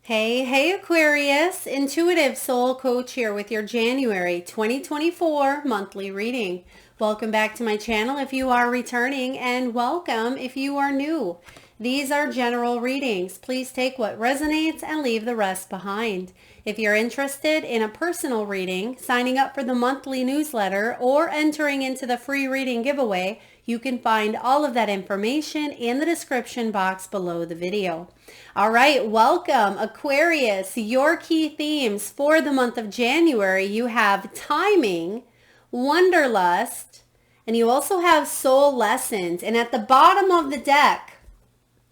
Hey Aquarius, Intuitive Soul Coach here with your January 2024 monthly reading. Welcome back to my channel if you are returning, and welcome if you are new. These are general readings. Please take what resonates and leave the rest behind. If you're interested in a personal reading, signing up for the monthly newsletter, or entering into the free reading giveaway, you can find all of that information in the description box below the video. All right, welcome Aquarius. Your key themes for the month of January, you have timing, wanderlust, and you also have soul lessons. And at the bottom of the deck,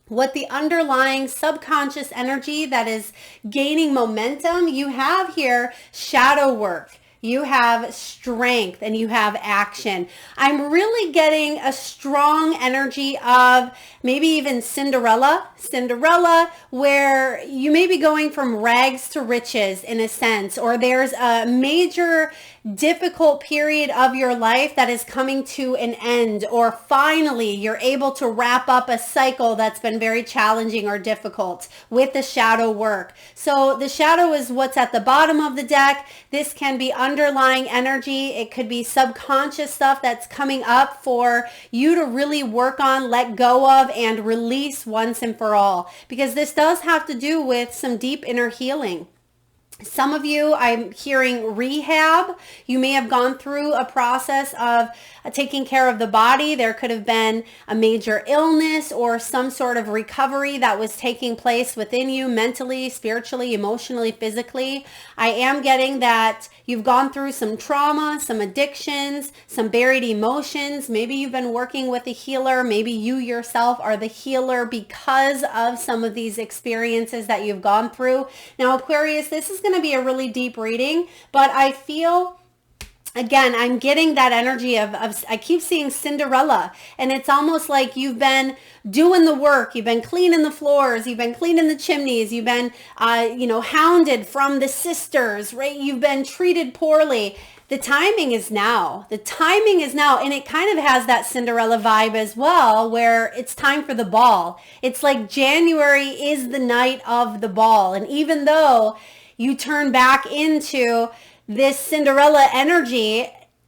what the underlying subconscious energy that is gaining momentum, you have here shadow work. You have strength and you have action. I'm really getting a strong energy of maybe even Cinderella, where you may be going from rags to riches in a sense, or there's a major difficult period of your life that is coming to an end, or finally you're able to wrap up a cycle that's been very challenging or difficult with the shadow work. So the shadow is what's at the bottom of the deck. This can be underlying energy. It could be subconscious stuff that's coming up for you to really work on, let go of, and release once and for all, because this does have to do with some deep inner healing. Some of you, I'm hearing rehab. You may have gone through a process of taking care of the body. There could have been a major illness or some sort of recovery that was taking place within you mentally, spiritually, emotionally, physically. I am getting that you've gone through some trauma, some addictions, some buried emotions. Maybe you've been working with a healer. Maybe you yourself are the healer because of some of these experiences that you've gone through. Now, Aquarius, this is going to be a really deep reading, but I feel, again, I'm getting that energy of I keep seeing Cinderella, and it's almost like you've been doing the work. You've been cleaning the floors. You've been cleaning the chimneys. You've been, hounded from the sisters, right? You've been treated poorly. The timing is now. The timing is now. And it kind of has that Cinderella vibe as well, where it's time for the ball. It's like January is the night of the ball. And even though you turn back into this Cinderella energy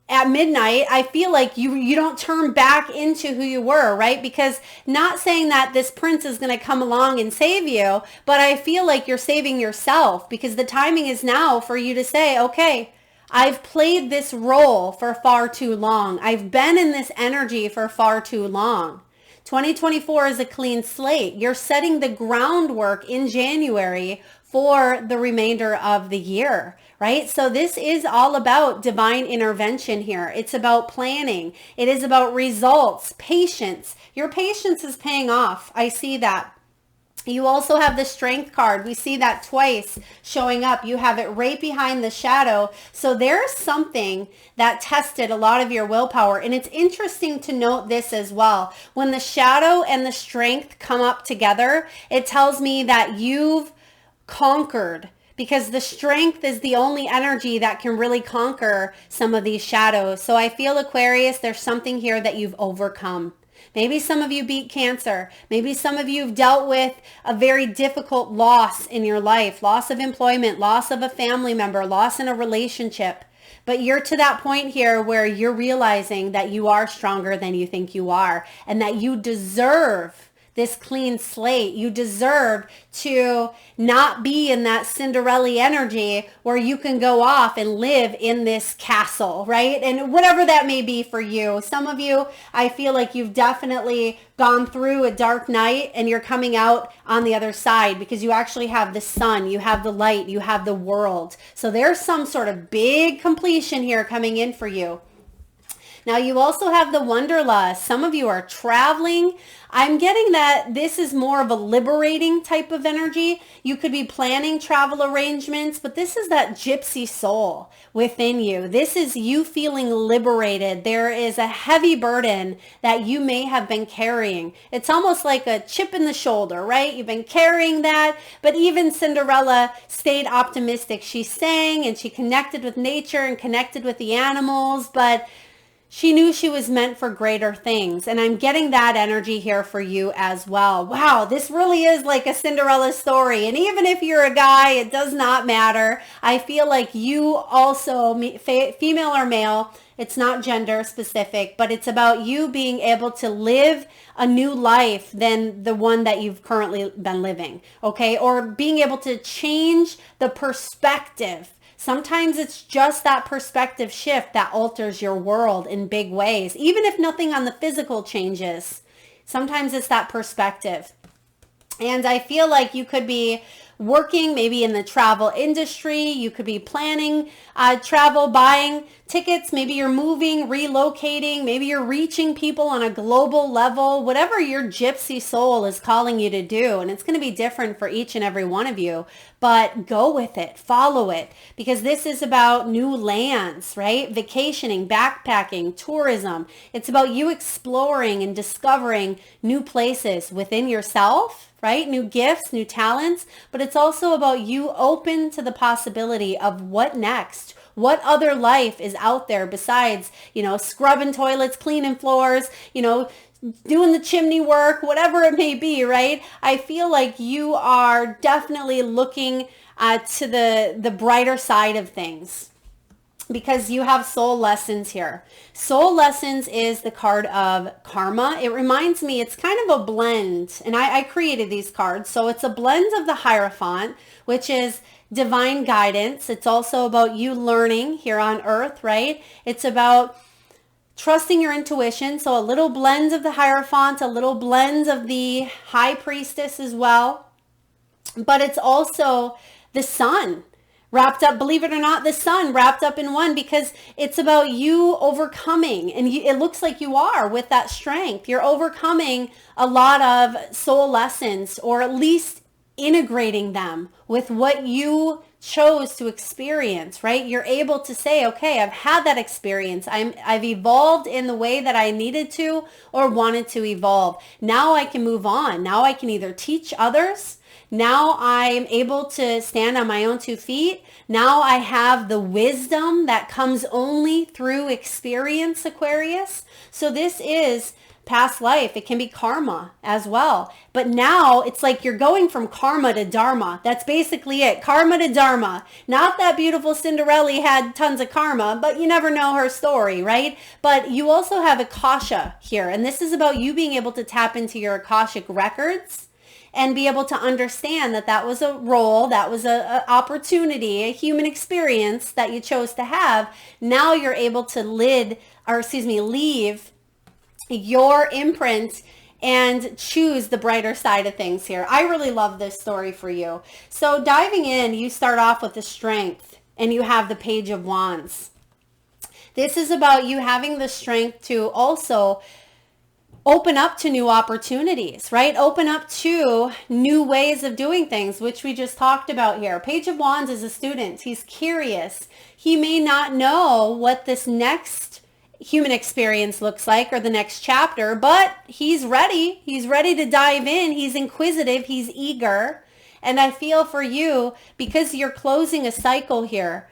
at midnight, I feel like you don't turn back into who you were, right? Because not saying that this prince is going to come along and save you, but I feel like you're saving yourself, because the timing is now for you to say, okay, I've played this role for far too long. I've been in this energy for far too long. 2024 is a clean slate. You're setting the groundwork in January for the remainder of the year, right? So this is all about divine intervention here. It's about planning. It is about results, patience. Your patience is paying off. I see that. You also have the strength card. We see that twice showing up. You have it right behind the shadow. So there's something that tested a lot of your willpower. And it's interesting to note this as well. When the shadow and the strength come up together, it tells me that you've conquered, because the strength is the only energy that can really conquer some of these shadows. So I feel, Aquarius, there's something here that you've overcome. Maybe some of you beat cancer. Maybe some of you have dealt with a very difficult loss in your life, loss of employment, loss of a family member, loss in a relationship. But you're to that point here where you're realizing that you are stronger than you think you are, and that you deserve this clean slate. You deserve to not be in that Cinderella energy where you can go off and live in this castle, right? And whatever that may be for you. Some of you, I feel like you've definitely gone through a dark night and you're coming out on the other side, because you actually have the sun, you have the light, you have the world. So there's some sort of big completion here coming in for you. Now you also have the wanderlust. Some of you are traveling. I'm getting that this is more of a liberating type of energy. You could be planning travel arrangements, but this is that gypsy soul within you. This is you feeling liberated. There is a heavy burden that you may have been carrying. It's almost like a chip in the shoulder, right? You've been carrying that, but even Cinderella stayed optimistic. She sang and she connected with nature and connected with the animals, but she knew she was meant for greater things. And I'm getting that energy here for you as well. Wow, this really is like a Cinderella story. And even if you're a guy, it does not matter. I feel like you also, female or male, it's not gender specific, but it's about you being able to live a new life than the one that you've currently been living, okay? Or being able to change the perspective. Sometimes it's just that perspective shift that alters your world in big ways, even if nothing on the physical changes. Sometimes it's that perspective. And I feel like you could be working maybe in the travel industry. You could be planning travel, buying tickets. Maybe you're moving, relocating. Maybe you're reaching people on a global level, whatever your gypsy soul is calling you to do. And it's going to be different for each and every one of you, but go with it, follow it, because this is about new lands, right? Vacationing, backpacking, tourism. It's about you exploring and discovering new places within yourself, right? New gifts, new talents, but it's also about you open to the possibility of what next, what other life is out there besides, scrubbing toilets, cleaning floors, doing the chimney work, whatever it may be, right? I feel like you are definitely looking to the brighter side of things, because you have soul lessons here. Soul lessons is the card of karma. It reminds me, it's kind of a blend, and I created these cards. So it's a blend of the Hierophant, which is divine guidance. It's also about you learning here on earth, right? It's about trusting your intuition. So a little blend of the Hierophant, a little blend of the High Priestess as well. But it's also the Sun wrapped up, believe it or not, the Sun wrapped up in one, because it's about you overcoming. And it looks like you are with that strength. You're overcoming a lot of soul lessons, or at least integrating them with what you chose to experience, right? You're able to say, okay, I've had that experience. I've evolved in the way that I needed to or wanted to evolve. Now I can move on. Now I can either teach others. Now I'm able to stand on my own 2 feet. Now I have the wisdom that comes only through experience, Aquarius. So this is past life. It can be karma as well. But now it's like you're going from karma to Dharma. That's basically it. Karma to Dharma. Not that beautiful Cinderella had tons of karma, but you never know her story, right? But you also have Akasha here. And this is about you being able to tap into your Akashic records and be able to understand that that was a role, that was a opportunity, a human experience that you chose to have. Now you're able to leave your imprint and choose the brighter side of things here. I really love this story for you. So diving in, you start off with the Strength, and you have the Page of Wands. This is about you having the strength to also open up to new opportunities, right? Open up to new ways of doing things, which we just talked about here. Page of Wands is a student. He's curious. He may not know what this next human experience looks like, or the next chapter, but he's ready. He's ready to dive in. He's inquisitive. He's eager. And I feel for you, because you're closing a cycle here,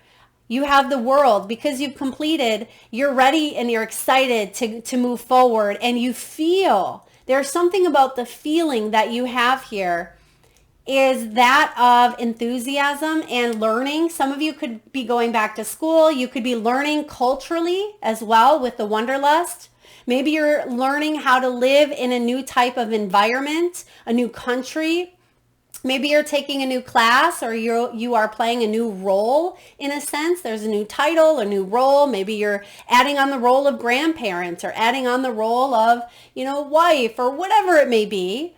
you have the World, because you've completed, you're ready and you're excited to move forward. And you feel, there's something about the feeling that you have here is that of enthusiasm and learning. Some of you could be going back to school. You could be learning culturally as well with the Wanderlust. Maybe you're learning how to live in a new type of environment, a new country. Maybe you're taking a new class, or you are playing a new role in a sense. There's a new title, a new role. Maybe you're adding on the role of grandparent, or adding on the role of, wife, or whatever it may be.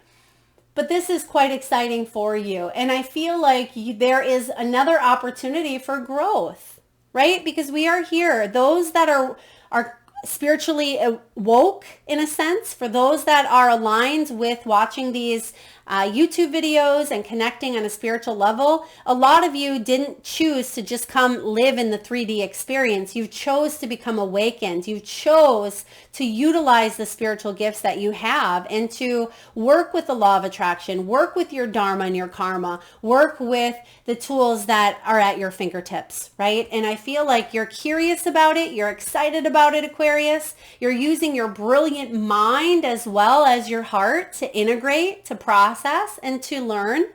But this is quite exciting for you. And I feel like there is another opportunity for growth, right? Because we are here. Those that are spiritually woke, in a sense, for those that are aligned with watching these YouTube videos and connecting on a spiritual level, a lot of you didn't choose to just come live in the 3D experience. You chose to become awakened. You chose to utilize the spiritual gifts that you have and to work with the law of attraction, work with your Dharma and your karma, work with the tools that are at your fingertips, right? And I feel like you're curious about it. You're excited about it, Aquarius. You're using your brilliant mind as well as your heart to integrate, to process, and to learn.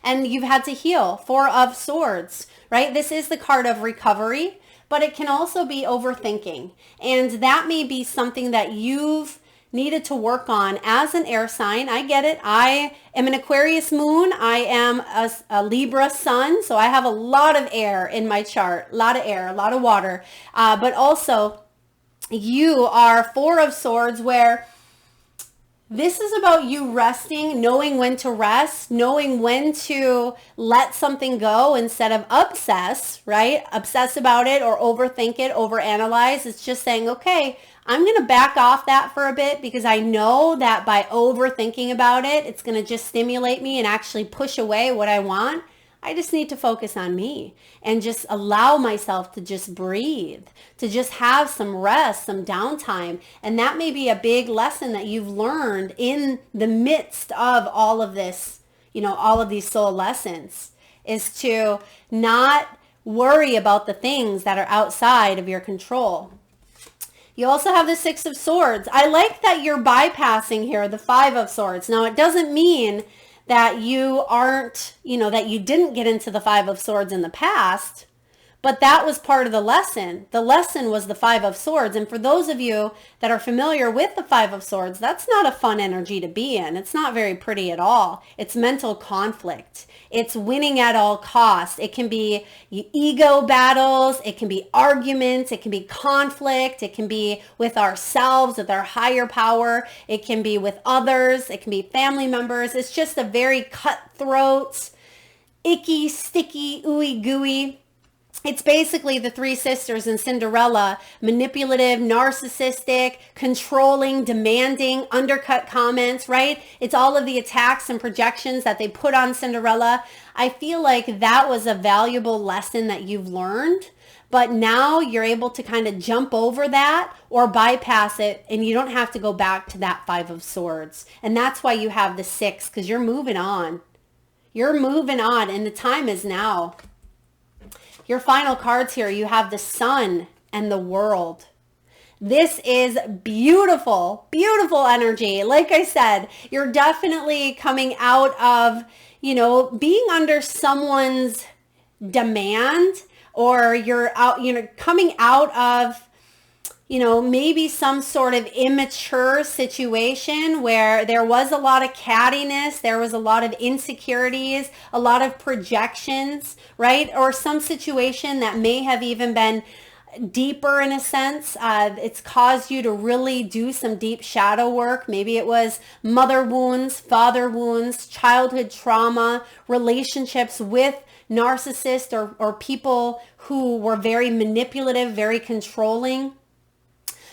And you've had to heal. Four of Swords, right? This is the card of recovery, but it can also be overthinking. And that may be something that you've needed to work on as an air sign. I get it. I am an Aquarius moon. I am a Libra sun. So I have a lot of air in my chart, a lot of air, a lot of water. But also you are Four of Swords, where this is about you resting, knowing when to rest, knowing when to let something go instead of obsess, right? Obsess about it or overthink it, overanalyze. It's just saying, okay, I'm going to back off that for a bit because I know that by overthinking about it, it's going to just stimulate me and actually push away what I want. I just need to focus on me and just allow myself to just breathe, to just have some rest, some downtime. And that may be a big lesson that you've learned in the midst of all of this, all of these soul lessons, is to not worry about the things that are outside of your control. You also have the Six of Swords. I like that you're bypassing here the Five of Swords. Now, it doesn't mean that you aren't, that you didn't get into the Five of Swords in the past, but that was part of the lesson. The lesson was the Five of Swords. And for those of you that are familiar with the Five of Swords, that's not a fun energy to be in. It's not very pretty at all. It's mental conflict. It's winning at all costs. It can be ego battles. It can be arguments. It can be conflict. It can be with ourselves, with our higher power. It can be with others. It can be family members. It's just a very cutthroat, icky, sticky, ooey gooey. It's basically the three sisters in Cinderella: manipulative, narcissistic, controlling, demanding, undercut comments, right? It's all of the attacks and projections that they put on Cinderella. I feel like that was a valuable lesson that you've learned, but now you're able to kind of jump over that or bypass it, and you don't have to go back to that Five of Swords. And that's why you have the Six, because you're moving on. You're moving on, and the time is now. Your final cards here, you have the Sun and the World. This is beautiful, beautiful energy. Like I said, you're definitely coming out of, being under someone's demand, or you're out, coming out of, maybe some sort of immature situation where there was a lot of cattiness, there was a lot of insecurities, a lot of projections, right? Or some situation that may have even been deeper in a sense. It's caused you to really do some deep shadow work. Maybe it was mother wounds, father wounds, childhood trauma, relationships with narcissists or people who were very manipulative, very controlling.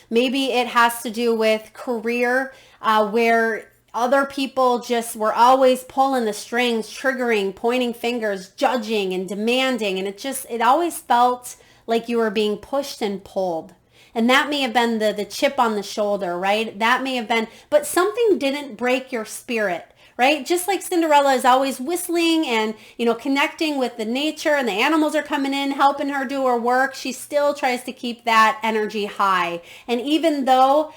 Maybe it has to do with career, where other people just were always pulling the strings, triggering, pointing fingers, judging and demanding. And it always felt like you were being pushed and pulled. And that may have been the chip on the shoulder, right? That may have been, but something didn't break your spirit, right? Just like Cinderella is always whistling and, connecting with the nature, and the animals are coming in, helping her do her work. She still tries to keep that energy high. And even though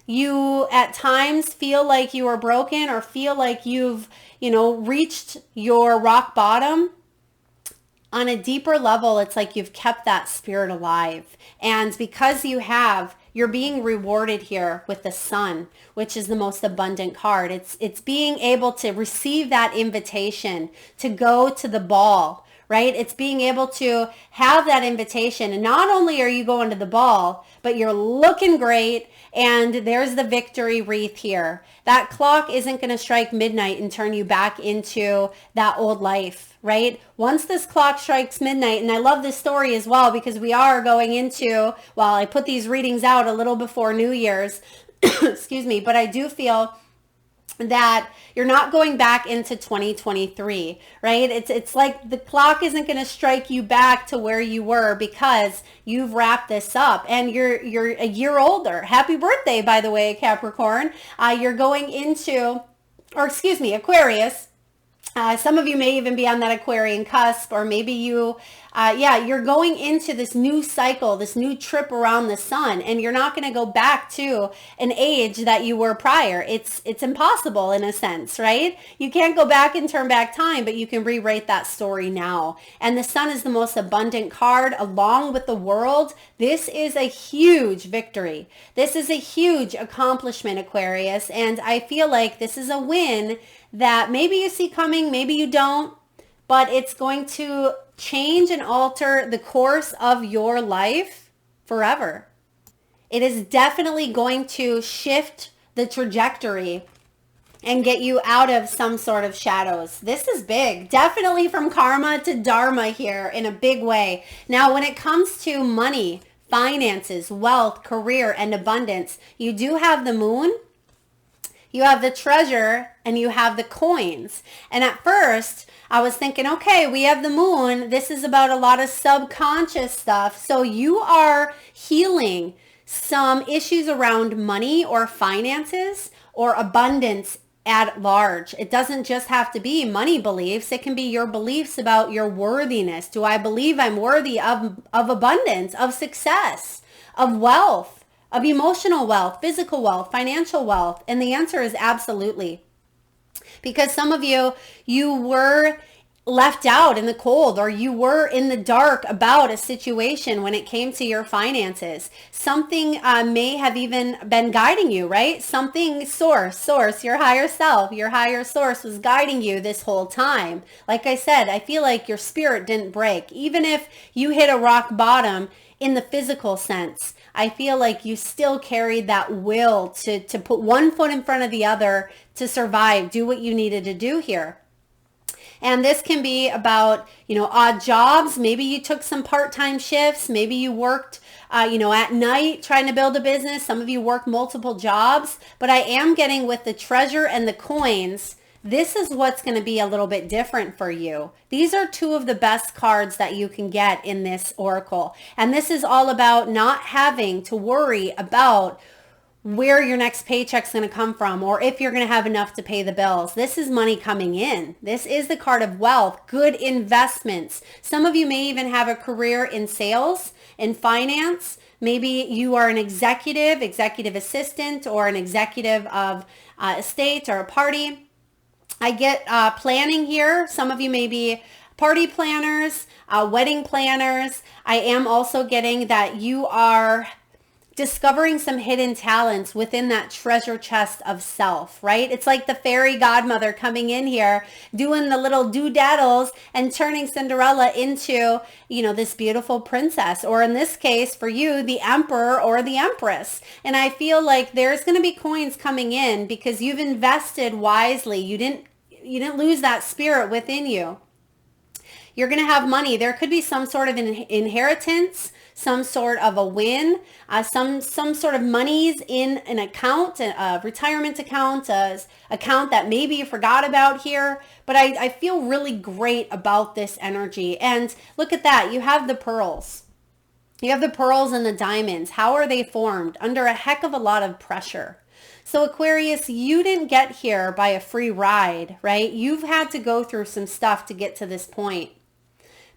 you at times feel like you are broken or feel like you've, reached your rock bottom, on a deeper level, it's like you've kept that spirit alive. And because you're being rewarded here with the Sun, which is the most abundant card. It's being able to receive that invitation to go to the ball, right? It's being able to have that invitation. And not only are you going to the ball, but you're looking great. And there's the victory wreath here. That clock isn't going to strike midnight and turn you back into that old life, right? Once this clock strikes midnight, and I love this story as well because we are going into, I put these readings out a little before New Year's, excuse me, but I do feel that you're not going back into 2023, right? It's like the clock isn't going to strike you back to where you were because you've wrapped this up and you're a year older. Happy birthday, by the way, Capricorn. You're going into, or excuse me, Aquarius. Some of you may even be on that Aquarian cusp, or maybe you, you're going into this new cycle, this new trip around the sun, and you're not going to go back to an age that you were prior. It's impossible in a sense, right? You can't go back and turn back time, but you can rewrite that story now. And the sun is the most abundant card along with the world. This is a huge victory. This is a huge accomplishment, Aquarius. And I feel like this is a win that maybe you see coming, maybe you don't, but it's going to change and alter the course of your life forever. It is definitely going to shift the trajectory and get you out of some sort of shadows. This is big. Definitely from karma to dharma here in a big way. Now, when it comes to money, finances, wealth, career, and abundance, you do have the moon, you have the treasure, and you have the coins. And at first, I was thinking, okay, we have the moon. This is about a lot of subconscious stuff. So you are healing some issues around money or finances or abundance at large. It doesn't just have to be money beliefs. It can be your beliefs about your worthiness. Do I believe I'm worthy of abundance, of success, of wealth, of emotional wealth, physical wealth, financial wealth? And the answer is absolutely. Because some of you were left out in the cold, or you were in the dark about a situation when it came to your finances. Something may have even been guiding you, right? Something, source, your higher self, your higher source was guiding you this whole time. Like I said, I feel like your spirit didn't break. Even if you hit a rock bottom in the physical sense, I feel like you still carried that will to put one foot in front of the other to survive, do what you needed to do here. And this can be about, odd jobs. Maybe you took some part-time shifts. Maybe you worked, at night trying to build a business. Some of you work multiple jobs. But I am getting with the treasure and the coins, this is what's going to be a little bit different for you. These are two of the best cards that you can get in this oracle. And this is all about not having to worry about where your next paycheck's going to come from, or if you're going to have enough to pay the bills. This is money coming in. This is the card of wealth, good investments. Some of you may even have a career in sales, in finance. Maybe you are an executive assistant, or an executive of a state or a party. I get planning here. Some of you may be party planners, wedding planners. I am also getting that you are discovering some hidden talents within that treasure chest of self, right? It's like the fairy godmother coming in here, doing the little doodaddles and turning Cinderella into, this beautiful princess, or in this case for you, the emperor or the empress. And I feel like there's going to be coins coming in because you've invested wisely. You didn't lose that spirit within you. You're going to have money. There could be some sort of inheritance, some sort of a win, some sort of monies in an account, a retirement account, account that maybe you forgot about here. But I feel really great about this energy. And look at that. You have the pearls. You have the pearls and the diamonds. How are they formed? Under a heck of a lot of pressure. So Aquarius, you didn't get here by a free ride, right? You've had to go through some stuff to get to this point.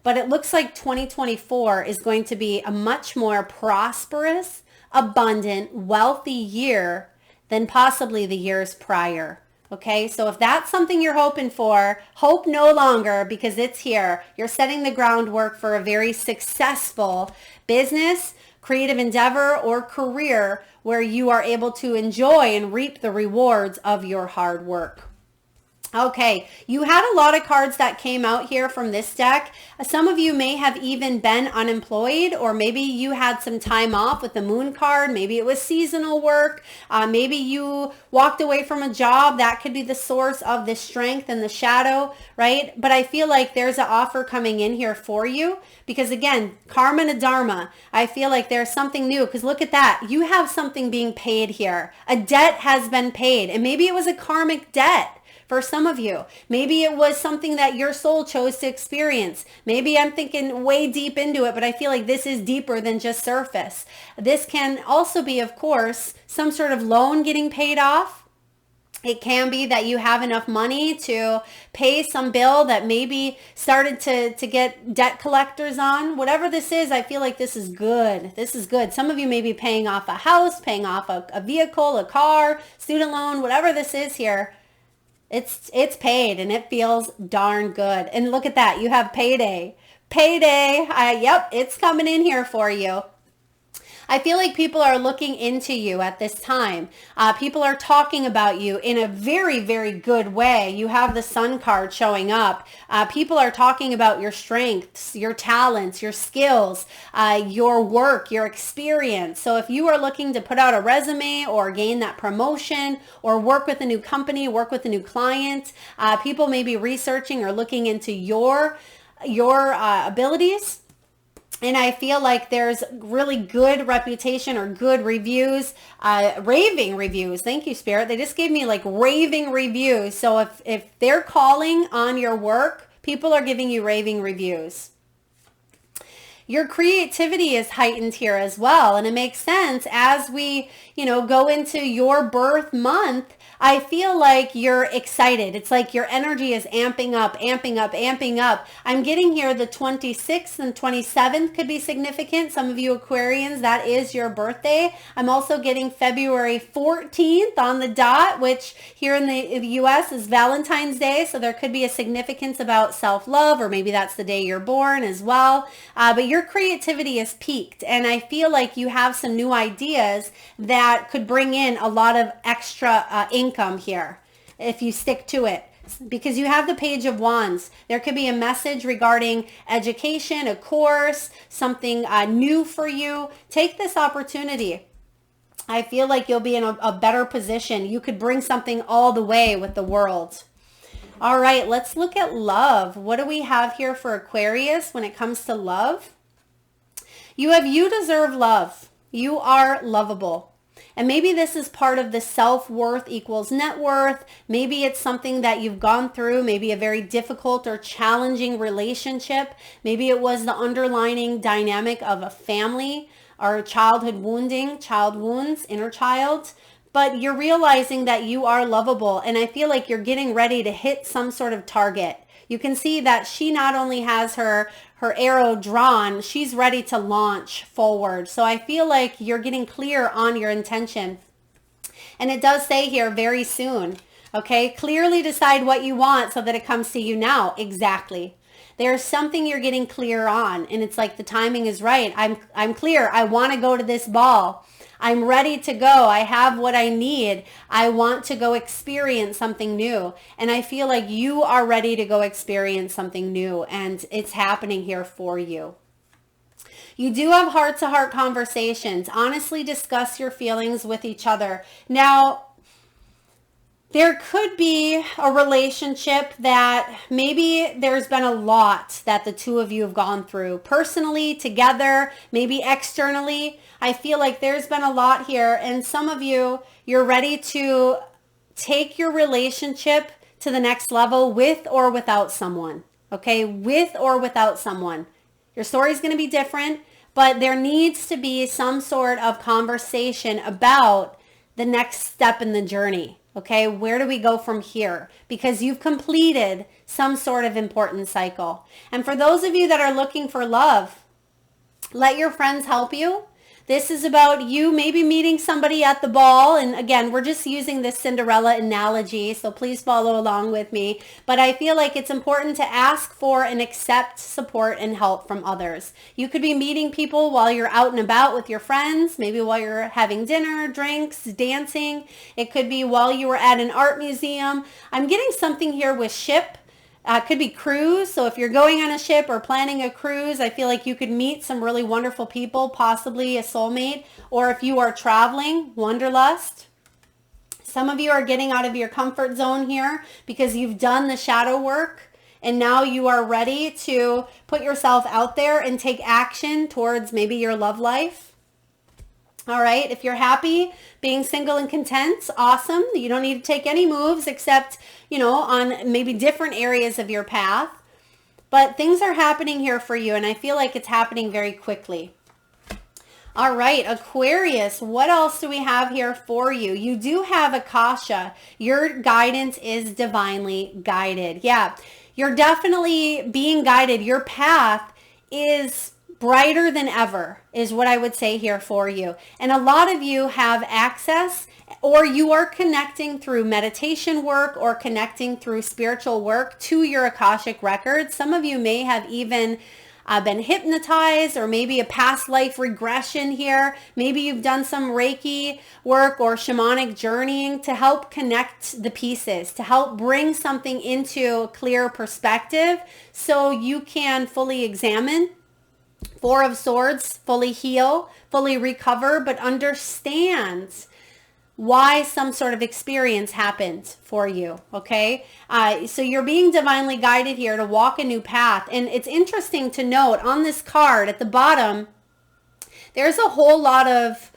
But it looks like 2024 is going to be a much more prosperous, abundant, wealthy year than possibly the years prior. Okay, so if that's something you're hoping for, hope no longer, because it's here. You're setting the groundwork for a very successful business, creative endeavor, or career where you are able to enjoy and reap the rewards of your hard work. Okay, you had a lot of cards that came out here from this deck. Some of you may have even been unemployed, or maybe you had some time off with the moon card. Maybe it was seasonal work. Maybe you walked away from a job. That could be the source of the strength and the shadow, right? But I feel like there's an offer coming in here for you because, again, karma and dharma. I feel like there's something new because look at that. You have something being paid here. A debt has been paid, and maybe it was a karmic debt. For some of you, maybe it was something that your soul chose to experience. Maybe I'm thinking way deep into it, but I feel like this is deeper than just surface. This can also be, of course, some sort of loan getting paid off. It can be that you have enough money to pay some bill that maybe started to get debt collectors on. Whatever this is, I feel like this is good. This is good. Some of you may be paying off a house, paying off a vehicle, a car, student loan, whatever this is here. It's paid and it feels darn good. And look at that. You have payday. Payday. Yep, it's coming in here for you. I feel like people are looking into you at this time. People are talking about you in a very, very good way. You have the Sun card showing up. People are talking about your strengths, your talents, your skills, your work, your experience. So if you are looking to put out a resume or gain that promotion or work with a new company, work with a new client, people may be researching or looking into your abilities. And I feel like there's really good reputation or good reviews, raving reviews. Thank you, Spirit. They just gave me like raving reviews. So if they're calling on your work, people are giving you raving reviews. Your creativity is heightened here as well. And it makes sense as we, go into your birth month. I feel like you're excited. It's like your energy is amping up, amping up, amping up. I'm getting here the 26th and 27th could be significant. Some of you Aquarians, that is your birthday. I'm also getting February 14th on the dot, which here in the US is Valentine's Day. So there could be a significance about self-love, or maybe that's the day you're born as well. But your creativity is peaked. And I feel like you have some new ideas that could bring in a lot of extra income here if you stick to it, because you have the Page of Wands. There could be a message regarding education, a course, something new for you. Take this opportunity. I feel like you'll be in a better position. You could bring something all the way with the world. All right, let's look at love. What do we have here for Aquarius when it comes to love? You have you deserve love. You are lovable. And maybe this is part of the self-worth equals net worth. Maybe it's something that you've gone through, maybe a very difficult or challenging relationship. Maybe it was the underlining dynamic of a family or childhood wounding, child wounds, inner child. But you're realizing that you are lovable. And I feel like you're getting ready to hit some sort of target. You can see that she not only has her arrow drawn, she's ready to launch forward. So I feel like you're getting clear on your intention. And it does say here very soon, okay? Clearly decide what you want so that it comes to you now. Exactly. There's something you're getting clear on, and it's like the timing is right. I'm clear. I want to go to this ball. I'm ready to go. I have what I need. I want to go experience something new. And I feel like you are ready to go experience something new, and it's happening here for you. You do have heart-to-heart conversations. Honestly discuss your feelings with each other. Now, there could be a relationship that maybe there's been a lot that the two of you have gone through personally, together, maybe externally. I feel like there's been a lot here, and some of you, you're ready to take your relationship to the next level with or without someone, okay? With or without someone. Your story is going to be different, but there needs to be some sort of conversation about the next step in the journey. Okay, where do we go from here? Because you've completed some sort of important cycle. And for those of you that are looking for love, let your friends help you. This is about you maybe meeting somebody at the ball. And again, we're just using this Cinderella analogy, so please follow along with me. But I feel like it's important to ask for and accept support and help from others. You could be meeting people while you're out and about with your friends, maybe while you're having dinner, drinks, dancing. It could be while you were at an art museum. I'm getting something here with ship. Could be cruise. So if you're going on a ship or planning a cruise, I feel like you could meet some really wonderful people, possibly a soulmate. Or if you are traveling, wanderlust. Some of you are getting out of your comfort zone here because you've done the shadow work and now you are ready to put yourself out there and take action towards maybe your love life. All right, if you're happy being single and content, awesome. You don't need to take any moves except, on maybe different areas of your path. But things are happening here for you, and I feel like it's happening very quickly. All right, Aquarius, what else do we have here for you? You do have Akasha. Your guidance is divinely guided. Yeah, you're definitely being guided. Your path is brighter than ever is what I would say here for you. And a lot of you have access, or you are connecting through meditation work or connecting through spiritual work to your Akashic records. Some of you may have even been hypnotized, or maybe a past life regression here. Maybe you've done some Reiki work or shamanic journeying to help connect the pieces, to help bring something into a clear perspective so you can fully examine. Four of Swords, fully heal, fully recover, but understand why some sort of experience happened for you, okay? So you're being divinely guided here to walk a new path. And it's interesting to note on this card at the bottom, there's a whole lot of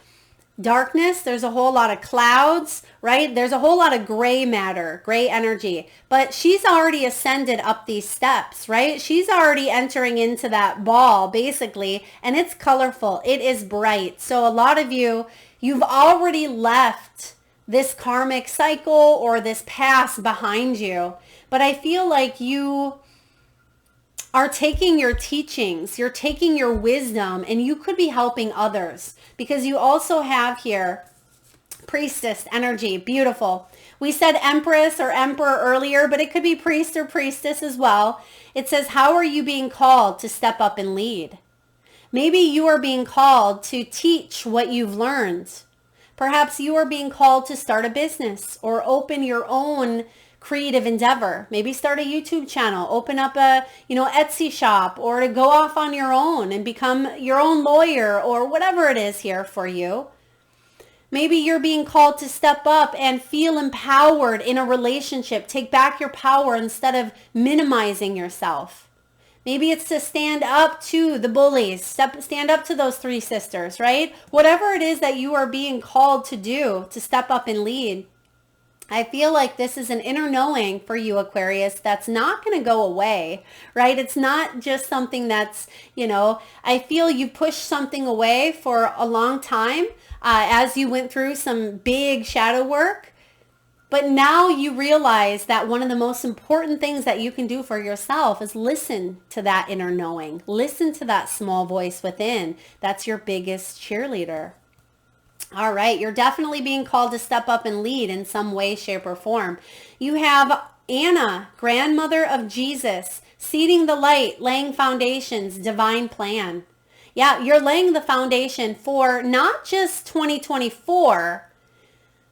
darkness. There's a whole lot of clouds, right? There's a whole lot of gray matter, gray energy. But she's already ascended up these steps, right? She's already entering into that ball, basically, and it's colorful. It is bright. So a lot of you, you've already left this karmic cycle or this past behind you. But I feel like you are taking your teachings, you're taking your wisdom, and you could be helping others because you also have here priestess energy. Beautiful. We said empress or emperor earlier, but it could be priest or priestess as well. It says, how are you being called to step up and lead? Maybe you are being called to teach what you've learned. Perhaps you are being called to start a business or open your own creative endeavor. Maybe start a YouTube channel, open up a, Etsy shop, or to go off on your own and become your own lawyer or whatever it is here for you. Maybe you're being called to step up and feel empowered in a relationship. Take back your power instead of minimizing yourself. Maybe it's to stand up to the bullies, stand up to those three sisters, right? Whatever it is that you are being called to do, to step up and lead. I feel like this is an inner knowing for you, Aquarius, that's not going to go away, right? It's not just something that's, I feel you pushed something away for a long time as you went through some big shadow work. But now you realize that one of the most important things that you can do for yourself is listen to that inner knowing. Listen to that small voice within. That's your biggest cheerleader. All right, you're definitely being called to step up and lead in some way, shape, or form. You have Anna, grandmother of Jesus, seeding the light, laying foundations, divine plan. Yeah, you're laying the foundation for not just 2024,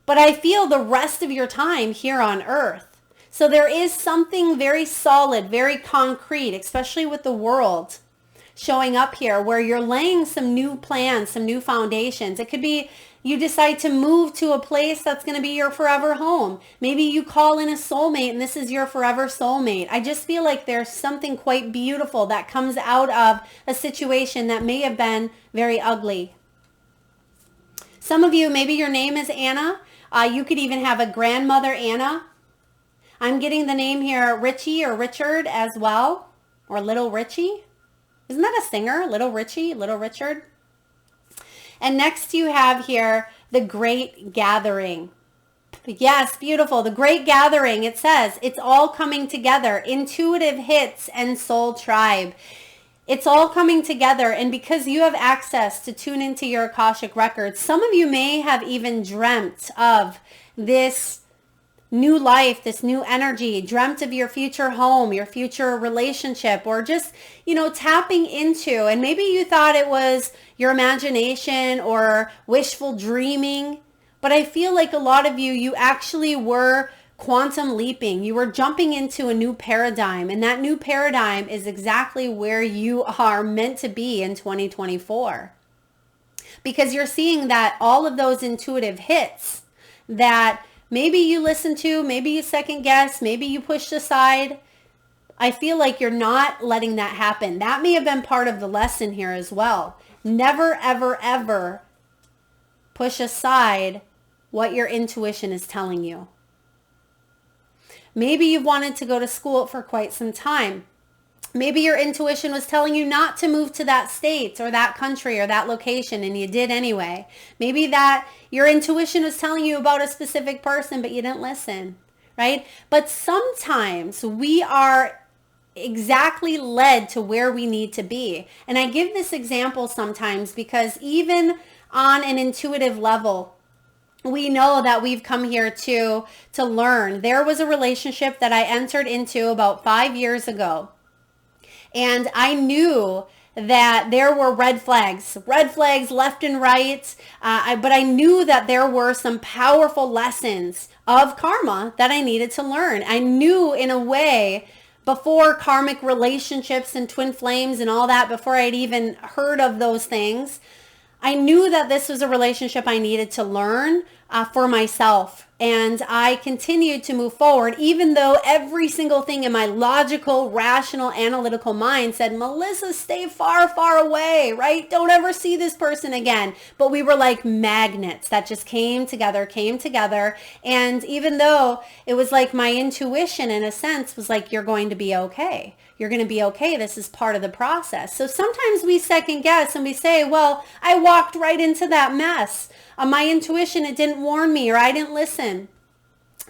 but I feel the rest of your time here on earth. So there is something very solid, very concrete, especially with the world showing up here where you're laying some new plans, some new foundations. It could be you decide to move to a place that's going to be your forever home. Maybe you call in a soulmate and this is your forever soulmate. I just feel like there's something quite beautiful that comes out of a situation that may have been very ugly. Some of you, maybe your name is Anna. You could even have a grandmother Anna. I'm getting the name here Richie or Richard as well, or Little Richie. Isn't that a singer? Little Richie, Little Richard. And next you have here the Great Gathering. Yes, beautiful. The Great Gathering. It says it's all coming together. Intuitive hits and soul tribe. It's all coming together, and because you have access to tune into your Akashic records, some of you may have even dreamt of this new life, this new energy, dreamt of your future home, your future relationship, or just, tapping into, and maybe you thought it was your imagination or wishful dreaming, but I feel like a lot of you actually were quantum leaping. You were jumping into a new paradigm, and that new paradigm is exactly where you are meant to be in 2024. Because you're seeing that all of those intuitive hits that maybe you listened to, maybe you second guess, maybe you pushed aside, I feel like you're not letting that happen. That may have been part of the lesson here as well. Never, ever, ever push aside what your intuition is telling you. Maybe you've wanted to go to school for quite some time. Maybe your intuition was telling you not to move to that state or that country or that location, and you did anyway. Maybe that your intuition was telling you about a specific person, but you didn't listen, right? But sometimes we are exactly led to where we need to be. And I give this example sometimes because even on an intuitive level, we know that we've come here to learn. There was a relationship that I entered into about 5 years ago. And I knew that there were red flags left and right. But I knew that there were some powerful lessons of karma that I needed to learn. I knew in a way before karmic relationships and twin flames and all that, before I'd even heard of those things, I knew that this was a relationship I needed to learn for myself. And I continued to move forward, even though every single thing in my logical, rational, analytical mind said, Melissa, stay far, far away, right? Don't ever see this person again. But we were like magnets that just came together. And even though it was like my intuition, in a sense, was like, you're going to be okay. You're going to be okay. This is part of the process. So sometimes we second guess and we say, well, I walked right into that mess. My intuition, it didn't warn me, or I didn't listen.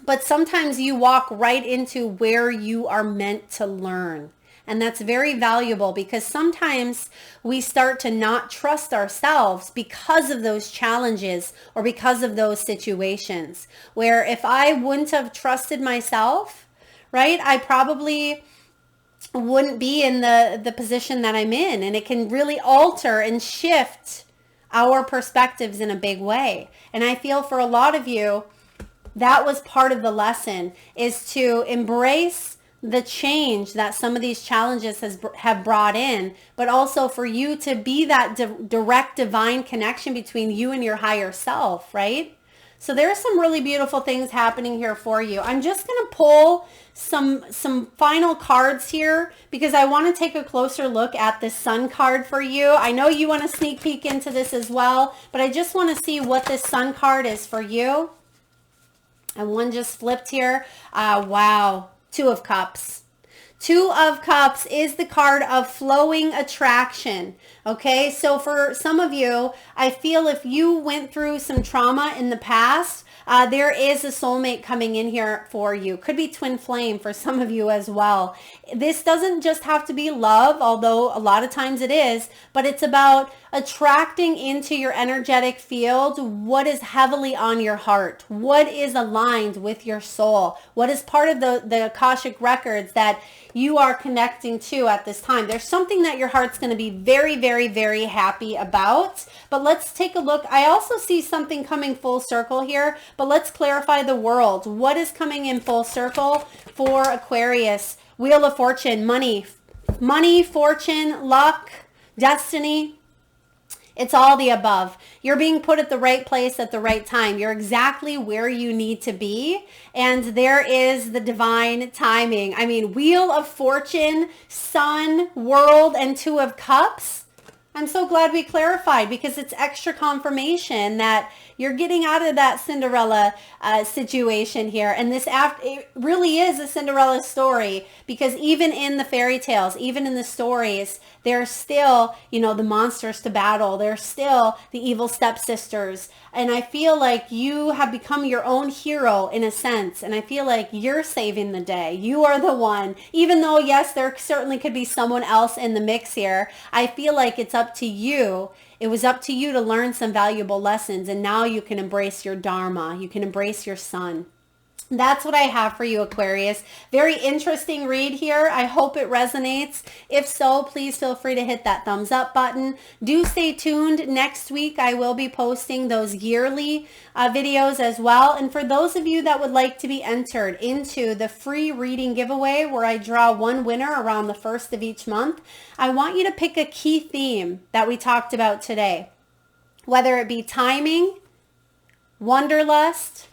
But sometimes you walk right into where you are meant to learn. And that's very valuable because sometimes we start to not trust ourselves because of those challenges or because of those situations. Where if I wouldn't have trusted myself, right, I probably wouldn't be in the position that I'm in. And it can really alter and shift our perspectives in a big way. And I feel for a lot of you, that was part of the lesson, is to embrace the change that some of these challenges have brought in, but also for you to be that direct divine connection between you and your higher self, right? So there's some really beautiful things happening here for you. I'm just going to pull some final cards here because I want to take a closer look at this Sun card for you. I know you want to sneak peek into this as well, but I just want to see what this Sun card is for you. And one just flipped here. Wow. 2 of Cups. 2 of Cups is the card of flowing attraction. Okay, so for some of you, I feel if you went through some trauma in the past, there is a soulmate coming in here for you. Could be twin flame for some of you as well. This doesn't just have to be love, although a lot of times it is, but it's about attracting into your energetic field what is heavily on your heart, what is aligned with your soul, what is part of the Akashic records that you are connecting to at this time. There's something that your heart's going to be very, very, very happy about. But let's take a look. I also see something coming full circle here, but let's clarify the world. What is coming in full circle for Aquarius? Wheel of Fortune, money, fortune, luck, destiny. It's all the above. You're being put at the right place at the right time. You're exactly where you need to be. And there is the divine timing. I mean, Wheel of Fortune, Sun, World, and 2 of Cups. I'm so glad we clarified, because it's extra confirmation that you're getting out of that Cinderella situation here. And it really is a Cinderella story, because even in the fairy tales, even in the stories, there's still, the monsters to battle. There's still the evil stepsisters. And I feel like you have become your own hero in a sense. And I feel like you're saving the day. You are the one. Even though, yes, there certainly could be someone else in the mix here, I feel like it's up to you. It was up to you to learn some valuable lessons. And now you can embrace your Dharma. You can embrace your sun. That's what I have for you, Aquarius. Very interesting read here. I hope it resonates. If so, please feel free to hit that thumbs up button. Do stay tuned. Next week, I will be posting those yearly videos as well. And for those of you that would like to be entered into the free reading giveaway, where I draw one winner around the 1st of each month, I want you to pick a key theme that we talked about today, whether it be timing, wanderlust,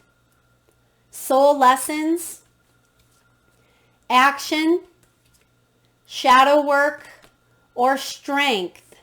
soul lessons, action, shadow work, or strength.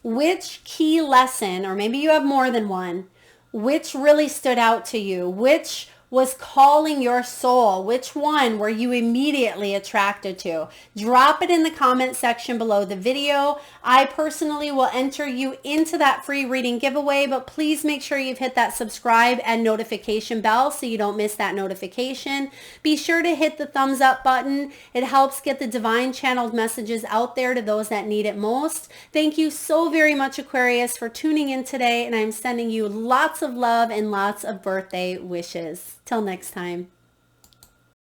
Which key lesson, or maybe you have more than one, which really stood out to you? Which was calling your soul? Which one were you immediately attracted to? Drop it in the comment section below the video. I personally will enter you into that free reading giveaway, but please make sure you've hit that subscribe and notification bell so you don't miss that notification. Be sure to hit the thumbs up button. It helps get the divine channeled messages out there to those that need it most. Thank you so very much, Aquarius, for tuning in today, and I'm sending you lots of love and lots of birthday wishes. Till next time.